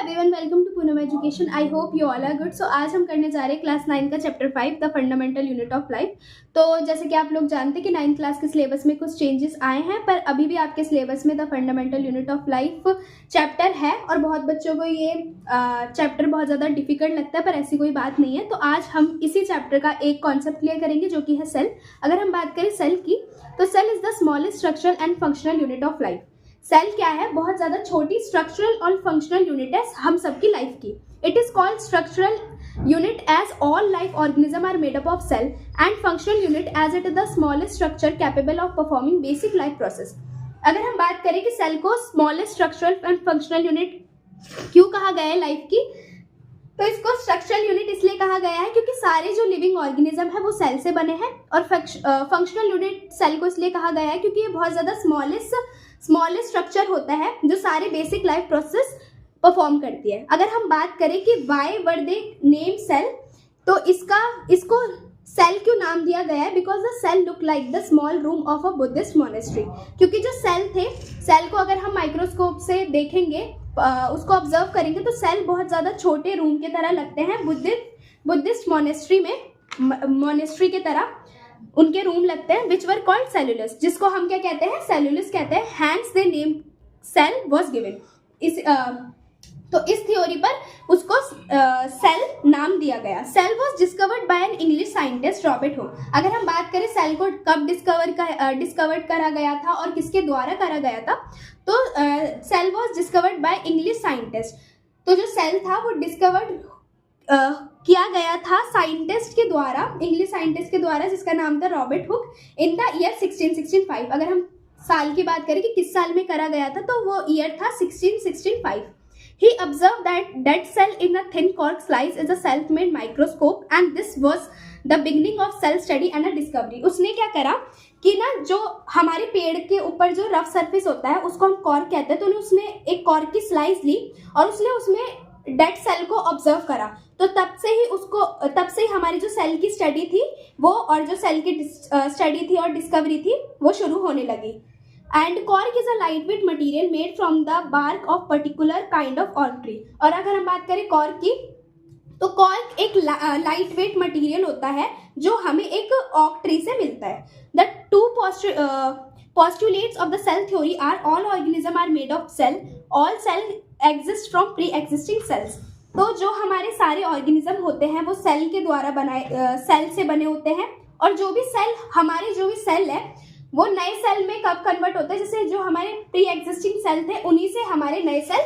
Everyone, welcome to Poonam education. I hope you all are good. So आज हम करने जा रहे हैं क्लास 9 का chapter 5 the fundamental unit of life. तो जैसे कि आप लोग जानते हैं कि 9th क्लास के सिलेबस में कुछ चेंजेस आए हैं, पर अभी भी आपके सिलेबस में the fundamental unit of life chapter है और बहुत बच्चों को ये चैप्टर बहुत ज़्यादा डिफिकल्ट लगता है, पर ऐसी कोई बात नहीं है। तो आज हम इसी चैप्टर का एक कॉन्सेप्ट क्लियर करेंगे जो कि है सेल। अगर हम बात करें सेल की, तो cell is the smallest structural and functional unit of life. Cell क्या है? बहुत ज्यादा छोटी स्ट्रक्चरल और फंक्शनल यूनिट है हम सबकी लाइफ की। It is called structural unit as all life organism are made up of cell, and functional unit as it is the smallest structure capable of performing basic life process. अगर हम बात करें कि cell को smallest structural and functional unit क्यों कहा गया है लाइफ की, तो इसको स्ट्रक्चरल यूनिट इसलिए कहा गया है क्योंकि सारे जो लिविंग ऑर्गेनिज्म है वो सेल से बने हैं। और फंक्शनल यूनिट सेल को इसलिए कहा गया है क्योंकि ये बहुत ज्यादा स्मॉलेस्ट स्ट्रक्चर होता है जो सारे बेसिक लाइफ प्रोसेस परफॉर्म करती है। अगर हम बात करें कि why were they name cell, तो इसको सेल क्यों नाम दिया गया है? Because the cell look like the small room of a Buddhist monastery. क्योंकि जो सेल थे, सेल को अगर हम माइक्रोस्कोप से देखेंगे, उसको ऑब्जर्व करेंगे, तो सेल बहुत ज़्यादा छोटे रूम के तरह लगते हैं। बुद्धिस्ट मोनेस्ट्री में, मोनेस्ट्री के तरह उनके रूम लगते हैं, विच वर कॉल्ड सेलुलस, जिसको हम क्या कहते हैं? सेलुलस कहते हैं। Hence the name cell was given. तो इस थ्योरी पर उसको सेल नाम दिया गया। Cell was discovered by an English scientist Robert Hooke. अगर हम बात करें सेल को कब डिस्कवर्ड करा गया था और किसके द्वारा करा गया था, तो cell was discovered by English scientist. तो जो सेल था वो डिस्कवर्ड किया गया था साइंटिस्ट के द्वारा, इंग्लिश साइंटिस्ट के द्वारा, जिसका नाम था Robert Hooke, in the year 1665। अगर हम साल की बात करें कि किस साल में करा गया था, तो वो ईयर था 1665। He observed that dead cell in a thin cork slice is a self-made microscope, and this was the beginning of cell study and a discovery. उसने क्या करा कि ना, जो हमारे पेड़ के ऊपर जो रफ सरफेस होता है उसको हम कॉर्क कहते हैं, तो उसने एक कॉर्क की स्लाइस ली और उसने उसमें डेड सेल को ऑब्जर्व करा। तो तब से ही हमारी जो सेल की स्टडी थी वो, और जो सेल की स्टडी थी और डिस्कवरी थी, वो शुरू होने लगी। And cork is a lightweight material made from the bark of particular kind of oak tree. और अगर हम बात करें कॉर्क की, तो कॉर्क एक लाइट वेट मटीरियल होता है जो हमें एक ऑक ट्री से मिलता है। The two postulates of the cell theory are all organisms are made of cell, all cell exist from pre-existing cells. तो जो हमारे सारे ऑर्गेनिज्म होते हैं वो सेल के द्वारा सेल से बने होते हैं, और जो भी सेल है वो नए सेल में कब कन्वर्ट होता है? जैसे जो हमारे प्री एग्जिस्टिंग सेल थे उन्हीं से हमारे नए सेल